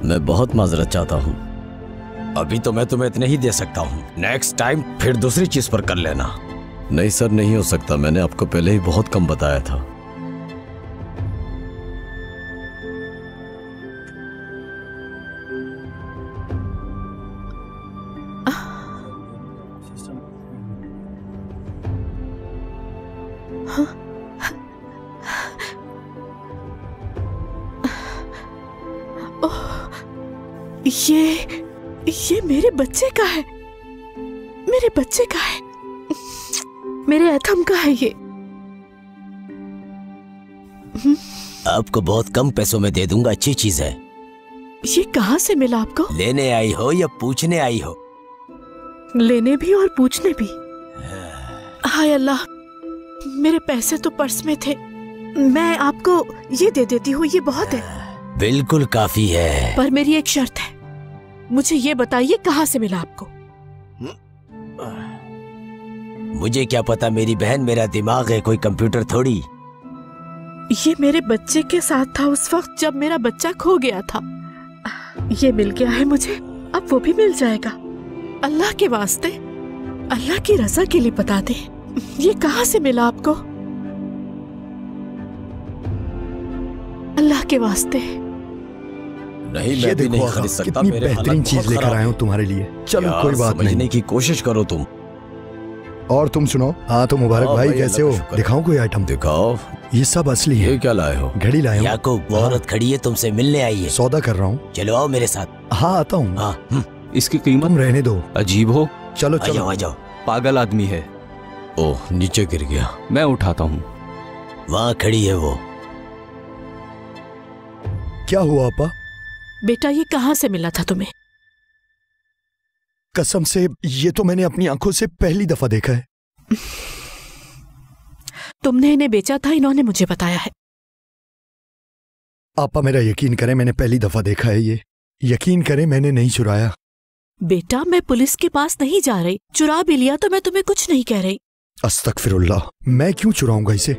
मैं बहुत माजरत चाहता हूँ। अभी तो मैं तुम्हें इतने ही दे सकता हूँ, नेक्स्ट टाइम फिर दूसरी चीज पर कर लेना। नहीं सर, नहीं हो सकता, मैंने आपको पहले ही बहुत कम बताया था। ये मेरे बच्चे का है, मेरे बच्चे का है, मेरे एथम का है ये। आपको बहुत कम पैसों में दे दूंगा, अच्छी चीज है। ये कहाँ से मिला आपको? लेने आई हो या पूछने आई हो? लेने भी और पूछने भी। हाय अल्लाह, मेरे पैसे तो पर्स में थे, मैं आपको ये दे देती हूँ, ये बहुत है। बिल्कुल काफी है, पर मेरी एक शर्त है, मुझे ये बताइए कहाँ से मिला आपको? मुझे क्या पता मेरी बहन, मेरा दिमाग है, कोई कंप्यूटर थोड़ी। ये मेरे बच्चे के साथ था उस वक्त जब मेरा बच्चा खो गया था। ये मिल गया है मुझे, अब वो भी मिल जाएगा। अल्लाह के वास्ते, अल्लाह की रजा के लिए बता दे, ये कहाँ से मिला आपको? अल्लाह के वास्ते। नहीं, मैं भी नहीं खरीद सकता, मेरे बेहतरीन चीज लेकर आया हूँ तुम्हारे लिए। चलो कोई बात नहीं, समझने की कोशिश करो तुम। और तुम सुनो। हाँ तो मुबारक भाई, कैसे हो? दिखाओ कोई आइटम। दिखाओ। ये सब असली है। ये क्या लाए हो? घड़ी लाया हूँ। याकूब, वो औरत खड़ी है, तुमसे मिलने आई है। सौदा कर रहा हूँ। चलो आओ मेरे साथ। हाँ आता हूँ। हाँ, इसकी कीमत तुम रहने दो। अजीब हो। चलो आ जाओ, आ जाओ। पागल आदमी है। ओह, नीचे गिर गया। मैं उठाता हूँ। वहाँ खड़ी है वो। क्या हुआ अपा? बेटा ये कहाँ से मिला था तुम्हें? कसम से ये तो मैंने अपनी आंखों से पहली दफा देखा है। तुमने इन्हें बेचा था, इन्होंने मुझे बताया है। आपा मेरा यकीन करें, मैंने पहली दफा देखा है ये। यकीन करें मैंने नहीं चुराया। बेटा मैं पुलिस के पास नहीं जा रही, चुरा भी लिया तो मैं तुम्हें कुछ नहीं कह रही। अस्तगफिरुल्लाह, मैं क्यों चुराऊंगा इसे?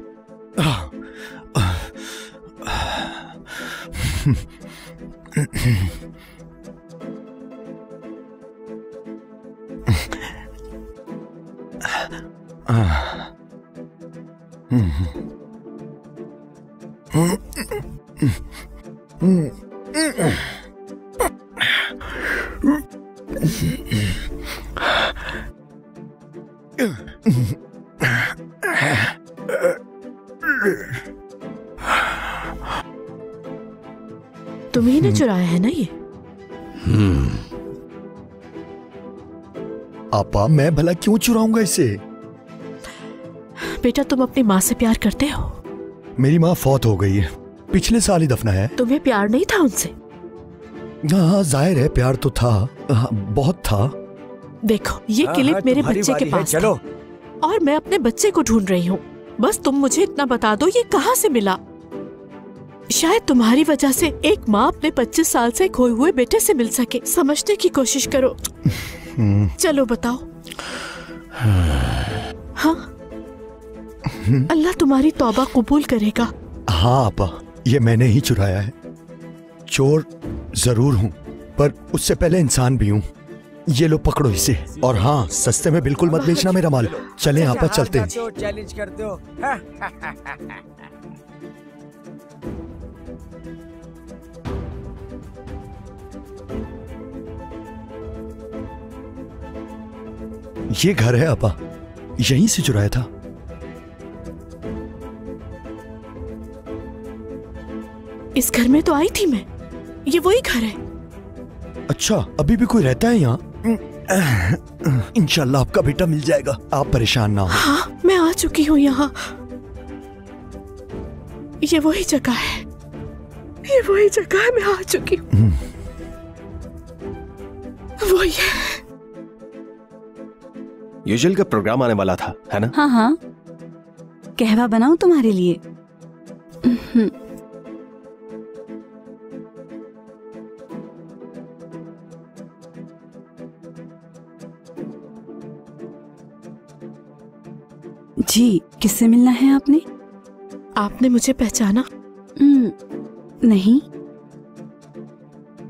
तुम्ही ने चुराया है ना ये? आपा मैं भला क्यों चुराऊंगा इसे? बेटा तुम अपनी माँ से प्यार करते हो? मेरी माँ फौत हो गई है, पिछले साल ही दफना है। तुम्हें प्यार नहीं था उनसे? हाँ जाहिर है प्यार तो था, हाँ, बहुत था। देखो ये क्लिप मेरे बच्चे के पास चलो। और मैं अपने बच्चे को ढूंढ रही हूँ, बस तुम मुझे इतना बता दो ये कहाँ से मिला। शायद तुम्हारी वजह से एक माँ अपने 25 साल से खोए हुए बेटे से मिल सके। समझने की कोशिश करो। चलो बताओ। हाँ अल्लाह तुम्हारी तौबा कबूल करेगा। हाँ आपा, ये मैंने ही चुराया है। चोर जरूर हूँ पर उससे पहले इंसान भी हूँ। ये लो पकड़ो इसे, और हाँ सस्ते में बिल्कुल मत बेचना मेरा माल। चलें आपा, चलते हैं। चैलेंज करते हो। ये घर है आपा, यहीं से चुराया था। इस घर में तो आई थी मैं, ये वही घर है। अच्छा अभी भी कोई रहता है यहाँ? इंशाल्लाह आपका बेटा मिल जाएगा, आप परेशान ना हो। हाँ मैं आ चुकी हूँ यहाँ, ये वही जगह है, ये वही जगह है, मैं आ चुकी हूँ। वही है। यूजुअल का प्रोग्राम आने वाला था, है ना? हाँ हाँ, कहवा बनाऊं तुम्हारे लिए? जी, किससे मिलना है आपने? आपने मुझे पहचाना? नहीं।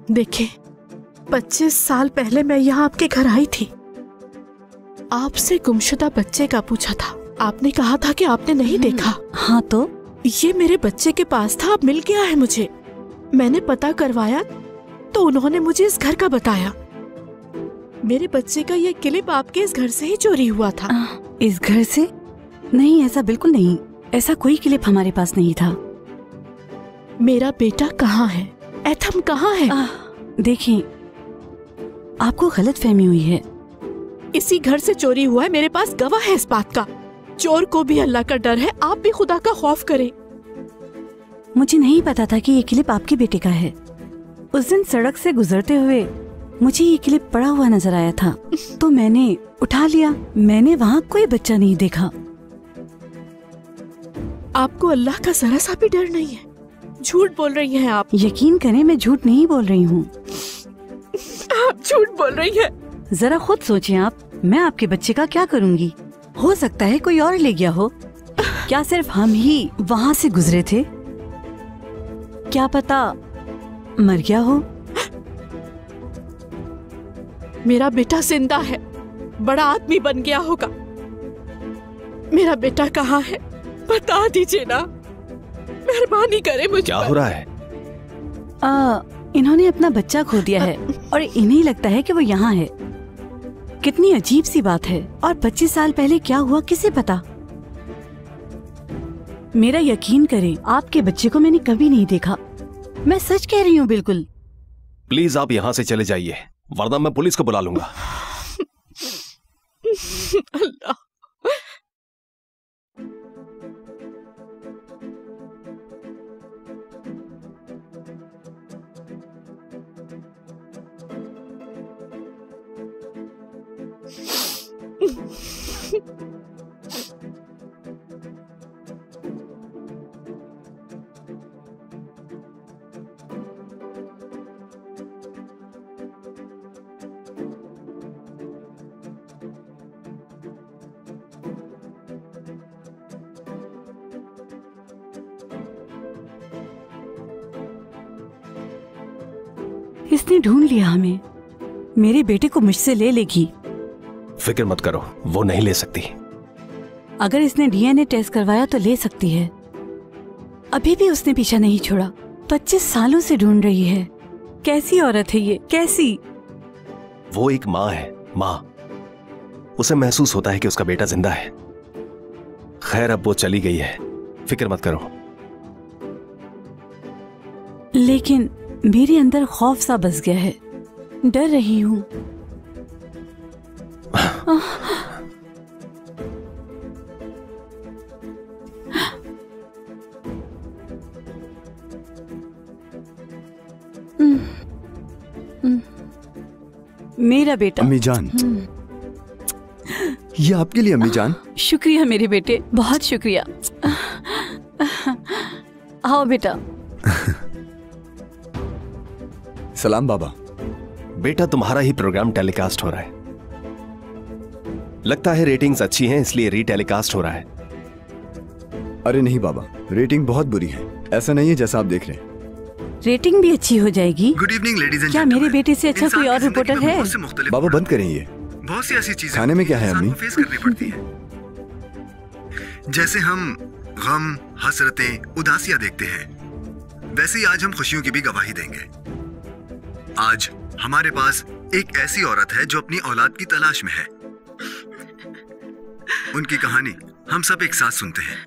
देखिए, 25 साल पहले मैं यहाँ आपके घर आई थी। आपसे गुमशुदा बच्चे का पूछा था। आपने कहा था कि आपने नहीं देखा। हाँ तो ये मेरे बच्चे के पास था, अब मिल गया है मुझे। मैंने पता करवाया तो उन्होंने मुझे इस घर का बताया। मेरे बच्चे का ये क्लिप आपके इस घर से ही चोरी हुआ था। इस घर से? नहीं, ऐसा बिल्कुल नहीं। ऐसा कोई क्लिप हमारे पास नहीं था। मेरा बेटा कहाँ है? एथम कहाँ है? देखिए, आपको गलतफहमी हुई है। इसी घर से चोरी हुआ है। मेरे पास गवाह है इस बात का। चोर को भी अल्लाह का डर है, आप भी खुदा का खौफ करें। मुझे नहीं पता था कि ये क्लिप आपके बेटे का है। उस दिन सड़क से गुजरते हुए मुझे ये क्लिप पड़ा हुआ नजर आया था, तो मैंने उठा लिया। मैंने वहाँ कोई बच्चा नहीं देखा। आपको अल्लाह का जरा सा भी डर नहीं है? झूठ बोल रही हैं आप। यकीन करें, मैं झूठ नहीं बोल रही हूँ। आप झूठ बोल रही हैं। जरा खुद सोचें आप, मैं आपके बच्चे का क्या करूँगी? हो सकता है कोई और ले गया हो। क्या सिर्फ हम ही वहाँ से गुजरे थे? क्या पता मर गया हो। मेरा बेटा जिंदा है, बड़ा आदमी बन गया होगा। मेरा बेटा कहाँ है? बता दीजिए ना, मेहरबानी करें मुझ क्या पर। हो रहा है? इन्होंने अपना बच्चा खो दिया है और इन्हें लगता है कि वो यहाँ है। कितनी अजीब सी बात है। और 25 साल पहले क्या हुआ किसे पता। मेरा यकीन करें, आपके बच्चे को मैंने कभी नहीं देखा। मैं सच कह रही हूँ बिल्कुल। प्लीज आप यहाँ से चले जाइए, वरना मैं पुलिस को बुला लूंगा। अल्लाह। इसने ढूंढ लिया हमें। मेरे बेटे को मुझसे ले लेगी। फिक्र मत करो, वो नहीं ले सकती। अगर इसने डीएनए टेस्ट करवाया तो ले सकती है। अभी भी उसने पीछा नहीं छोड़ा। 25 सालों से ढूंढ रही है। कैसी औरत है ये, कैसी? वो एक माँ है, माँ। उसे महसूस होता है कि उसका बेटा जिंदा है। खैर, अब वो चली गई है, फिक्र मत करो। लेकिन मेरे अंदर खौफ सा बस गया है। डर रही हूँ। मेरा बेटा। अम्मी जान, ये आपके लिए अम्मी जान। शुक्रिया मेरे बेटे, बहुत शुक्रिया। आओ बेटा। सलाम बाबा। बेटा, तुम्हारा ही प्रोग्राम टेलीकास्ट हो रहा है। लगता है रेटिंग्स अच्छी हैं, इसलिए रीटेलीकास्ट हो रहा है। अरे नहीं बाबा, रेटिंग बहुत बुरी है। ऐसा नहीं है जैसा आप देख रहे हैं। रेटिंग भी अच्छी हो जाएगी। गुड इवनिंग लेडीज एंड क्या मेरे बेटे से अच्छा कोई और रिपोर्टर है? बाबा बंद करें ये। बहुत सी ऐसी चीजें खाने में क्या है अम्मी? फेस करनी पड़ती है। जैसे हम गम, हसरतें, उदासियां देखते हैं, वैसे ही आज हम खुशियों की भी गवाही देंगे। आज हमारे पास एक ऐसी औरत है जो अपनी औलाद की तलाश में है। उनकी कहानी हम सब एक साथ सुनते हैं।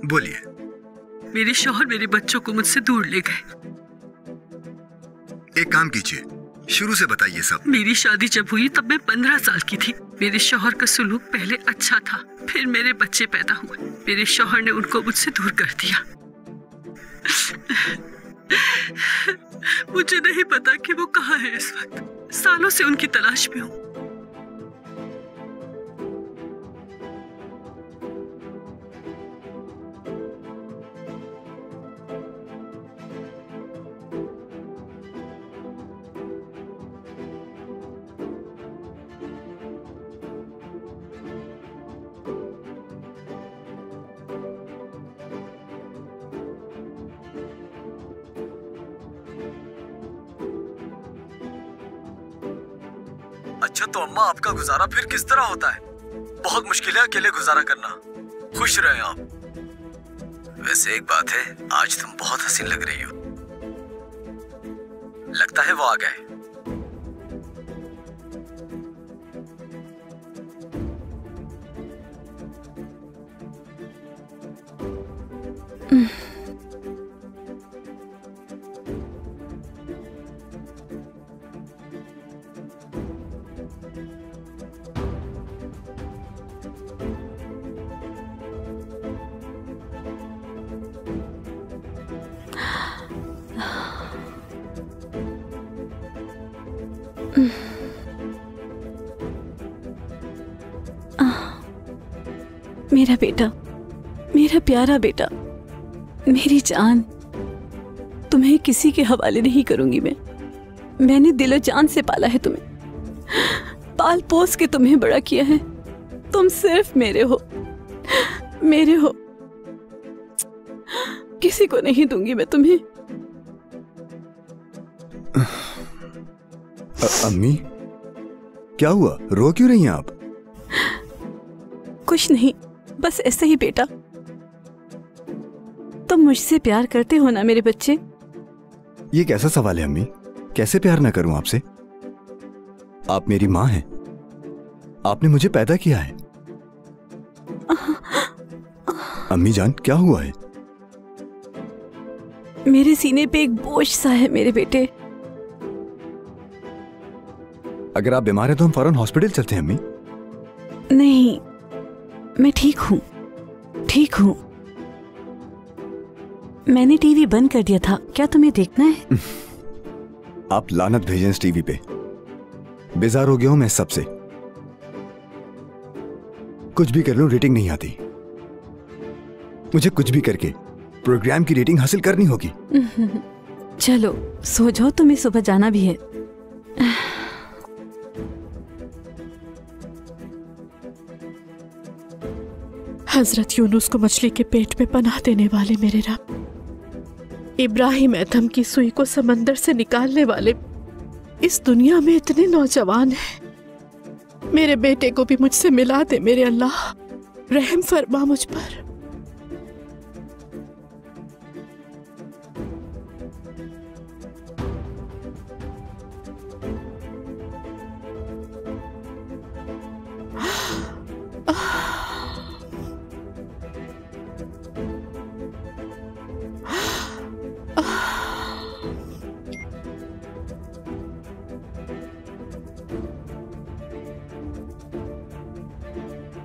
बोलिए। मेरे शौहर मेरे बच्चों को मुझसे दूर ले गए। एक काम कीजिए, शुरू से बताइए सब। मेरी शादी जब हुई तब मैं 15 साल की थी। मेरे शौहर का सुलूक पहले अच्छा था, फिर मेरे बच्चे पैदा हुए। मेरे शौहर ने उनको मुझसे दूर कर दिया। मुझे नहीं पता कि वो कहाँ है इस वक्त। सालों से उनकी तलाश में हूँ। अच्छा तो अम्मा, आपका गुजारा फिर किस तरह होता है? बहुत मुश्किल है अकेले गुजारा करना। खुश रहे आप। वैसे एक बात है, आज तुम बहुत हसीन लग रही हो। लगता है वो आ गए। मेरा बेटा, मेरा प्यारा बेटा, मेरी जान, तुम्हें किसी के हवाले नहीं करूंगी मैं। मैंने दिलो जान से पाला है तुम्हें, पाल पोस के तुम्हें बड़ा किया है। तुम सिर्फ मेरे हो, मेरे हो, किसी को नहीं दूंगी मैं तुम्हें। अम्मी, क्या हुआ? रो क्यों रही हैं आप? कुछ नहीं, बस ऐसे ही बेटा। तुम मुझसे प्यार करते हो ना मेरे बच्चे? ये कैसा सवाल है अम्मी? कैसे प्यार ना करूं आपसे? आप मेरी माँ हैं, आपने मुझे पैदा किया है। अम्मी जान, क्या हुआ है? मेरे सीने पे एक बोझ सा है मेरे बेटे। अगर आप बीमार हैं तो हम फौरन हॉस्पिटल चलते हैं अम्मी। नहीं, मैं ठीक हूं, ठीक हूं। मैंने टीवी बंद कर दिया था, क्या तुम्हें देखना है? आप लानत भेजें इस टीवी पे। बेजार हो गया हूं मैं सबसे। कुछ भी कर लूं, रेटिंग नहीं आती। मुझे कुछ भी करके प्रोग्राम की रेटिंग हासिल करनी होगी। चलो सो जाओ, तुम्हें सुबह जाना भी है। हजरत यूनुस को मछली के पेट में पनाह देने वाले मेरे रब, इब्राहिम एथम की सुई को समंदर से निकालने वाले, इस दुनिया में इतने नौजवान हैं। मेरे बेटे को भी मुझसे मिला दे मेरे अल्लाह, रहम फरमा मुझ पर।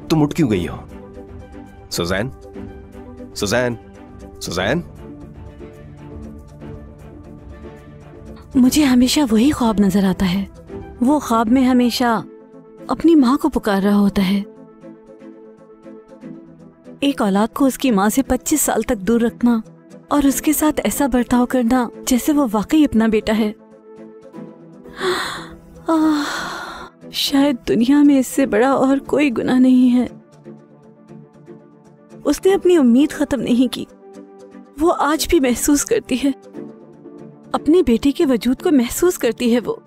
तुम उठ क्यों गई हो? Suzanne, Suzanne, Suzanne. मुझे हमेशा वही ख्वाब नजर आता है। वो ख्वाब में हमेशा अपनी माँ को पुकार रहा होता है। एक औलाद को उसकी माँ से 25 साल तक दूर रखना और उसके साथ ऐसा बर्ताव करना जैसे वो वाकई अपना बेटा है। शायद दुनिया में इससे बड़ा और कोई गुनाह नहीं है। उसने अपनी उम्मीद खत्म नहीं की। वो आज भी महसूस करती है, अपने बेटे के वजूद को महसूस करती है। वो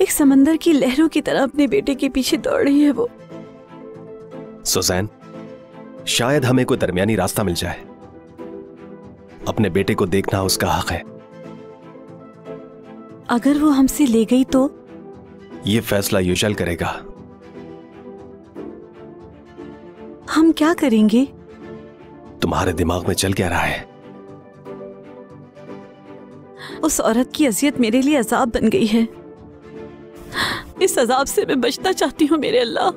एक समंदर की लहरों की तरह अपने बेटे के पीछे दौड़ रही है। वो सुजैन, शायद हमें कोई दरमियानी रास्ता मिल जाए। अपने बेटे को देखना उसका हक है। अगर वो हमसे ले गई तो? ये फैसला युशल करेगा। हम क्या करेंगे? तुम्हारे दिमाग में चल क्या रहा है? उस औरत की अजियत मेरे लिए अजाब बन गई है। इस अजाब से मैं बचना चाहती हूँ मेरे अल्लाह।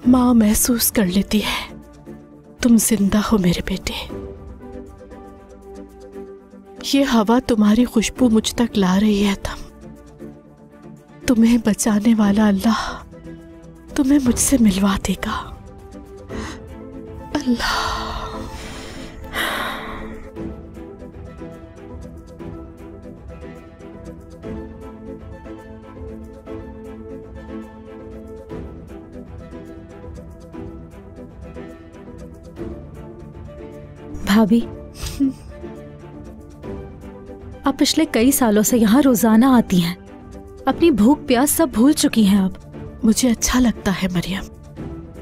माँ महसूस कर लेती है तुम जिंदा हो मेरे बेटे। ये हवा तुम्हारी खुशबू मुझ तक ला रही है। तुम्हें बचाने वाला अल्लाह तुम्हें मुझसे मिलवा देगा। अल्लाह। भाभी, आप पिछले कई सालों से यहाँ रोजाना आती हैं। अपनी भूख प्यास सब भूल चुकी हैं आप। मुझे अच्छा लगता है मरियम,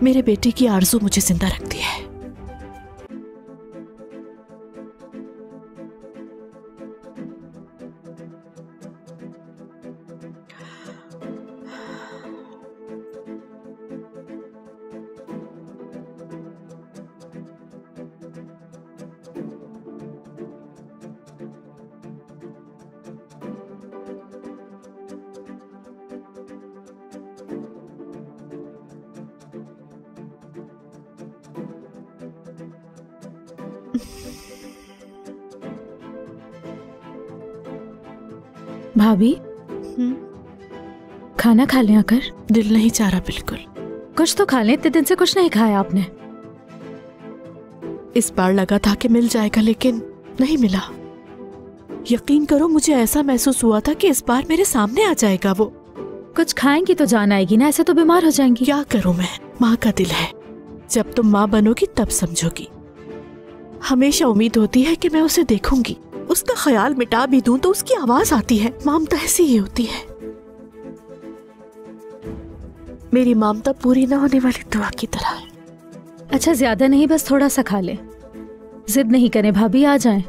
मेरे बेटे की आरज़ू मुझे जिंदा रखती है। भाभी, खाना खा लें आकर। दिल नहीं चाह रहा बिल्कुल। कुछ तो खा लें, इतने दिन से कुछ नहीं खाया आपने। इस बार लगा था कि मिल जाएगा, लेकिन नहीं मिला। यकीन करो, मुझे ऐसा महसूस हुआ था कि इस बार मेरे सामने आ जाएगा वो। कुछ खाएंगी तो जान आएगी ना, ऐसे तो बीमार हो जाएंगी। क्या करूं मैं, माँ का दिल है। जब तुम माँ बनोगी तब समझोगी। हमेशा उम्मीद होती है कि मैं उसे देखूंगी, उसका ख्याल मिटा भी दूं तो उसकी आवाज आती है। ममता ऐसी ही होती है। मेरी ममता पूरी ना होने वाली दुआ की तरह है। अच्छा, ज्यादा नहीं, बस थोड़ा सा खा ले। जिद नहीं करें भाभी, आ जाएं।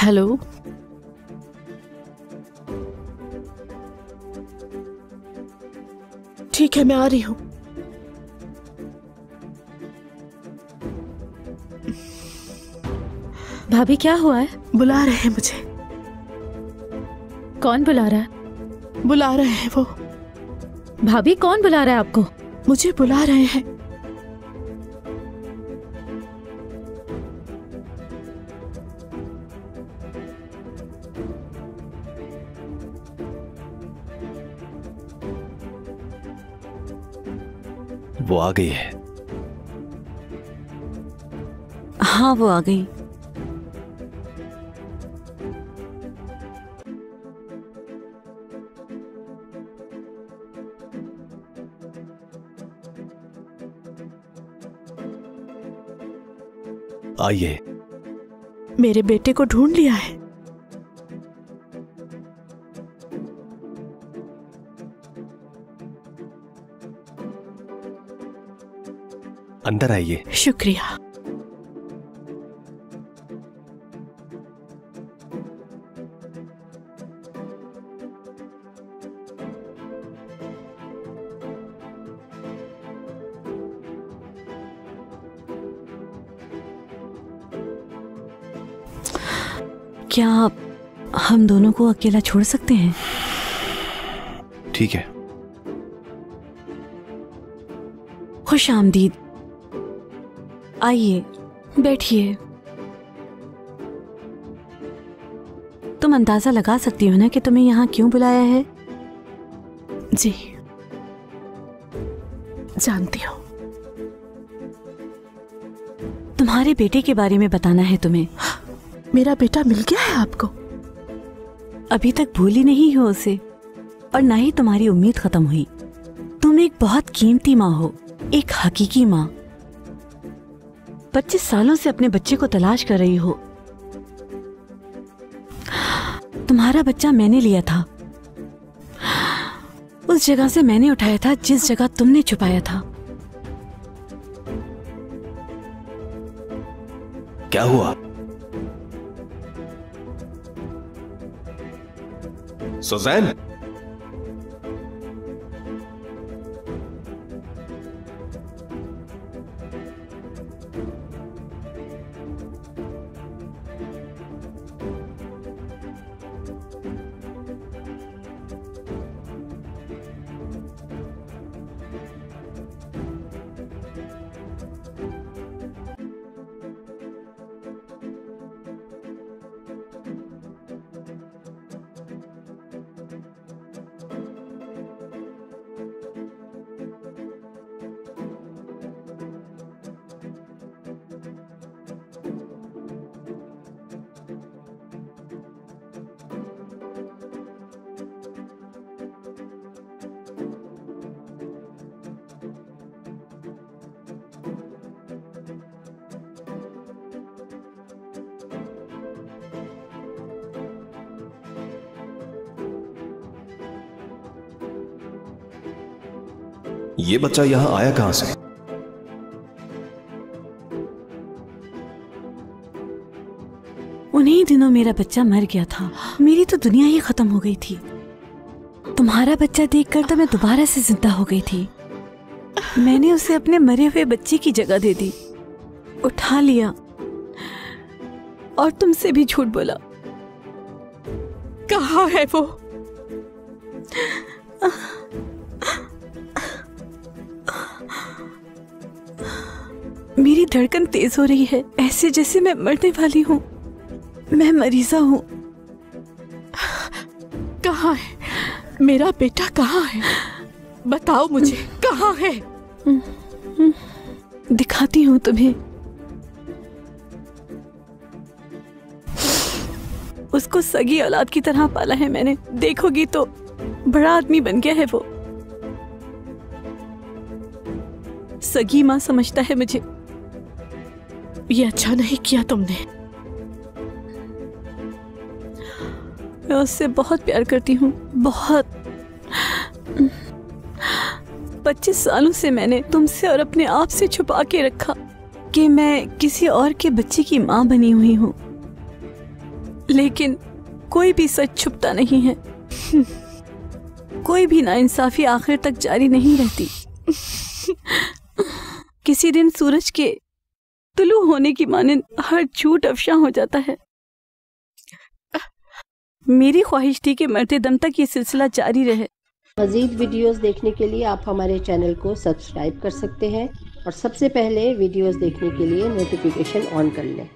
हेलो, ठीक है, मैं आ रही हूँ। भाभी क्या हुआ है? बुला रहे हैं मुझे। कौन बुला रहा है? बुला रहे हैं वो। भाभी, कौन बुला रहा है आपको? मुझे बुला रहे हैं। वो आ गई है। हाँ, वो आ गई। आइए। मेरे बेटे को ढूंढ लिया है। अंदर आइए। शुक्रिया। क्या हम दोनों को अकेला छोड़ सकते हैं? ठीक है। खुश आमदीद। आइए, बैठिए। तुम अंदाजा लगा सकती हो ना कि तुम्हें यहाँ क्यों बुलाया है? जी, जानती हूँ। तुम्हारे बेटे के बारे में बताना है तुम्हें। मेरा बेटा मिल गया है आपको? अभी तक भूली नहीं हो उसे, और ना ही तुम्हारी उम्मीद खत्म हुई। तुम एक बहुत कीमती माँ हो, एक हकीकी माँ। 25 सालों से अपने बच्चे को तलाश कर रही हो। तुम्हारा बच्चा मैंने लिया था, उस जगह से मैंने उठाया था जिस जगह तुमने छुपाया था। क्या हुआ? सुजैन, ये बच्चा यहाँ आया कहां से? उन्हीं दिनों मेरा बच्चा मर गया था। मेरी तो दुनिया ही खत्म हो गई थी। तुम्हारा बच्चा देखकर तो मैं दोबारा से जिंदा हो गई थी। मैंने उसे अपने मरे हुए बच्चे की जगह दे दी, उठा लिया और तुमसे भी झूठ बोला। कहाँ है वो? मेरी धड़कन तेज हो रही है, ऐसे जैसे मैं मरने वाली हूँ। मैं मरीजा हूँ। कहाँ है मेरा बेटा? कहाँ है? बताओ मुझे, कहाँ है? दिखाती हूँ तुम्हें। उसको सगी औलाद की तरह पाला है मैंने। देखोगी तो बड़ा आदमी बन गया है वो। सगी माँ समझता है मुझे। ये अच्छा नहीं किया तुमने। मैं उससे बहुत प्यार करती हूँ, बहुत। 25 सालों से मैंने तुमसे और अपने आप से छुपा के रखा कि मैं किसी और के बच्चे की माँ बनी हुई हूँ, लेकिन कोई भी सच छुपता नहीं है। कोई भी नाइंसाफी आखिर तक जारी नहीं रहती। किसी दिन सूरज के तुलू होने की मानिंद हर झूठ अफशा हो जाता है। मेरी ख्वाहिश थी कि मरते दम तक ये सिलसिला जारी रहे। मज़ीद वीडियोस देखने के लिए आप हमारे चैनल को सब्सक्राइब कर सकते हैं और सबसे पहले वीडियोस देखने के लिए नोटिफिकेशन ऑन कर लें।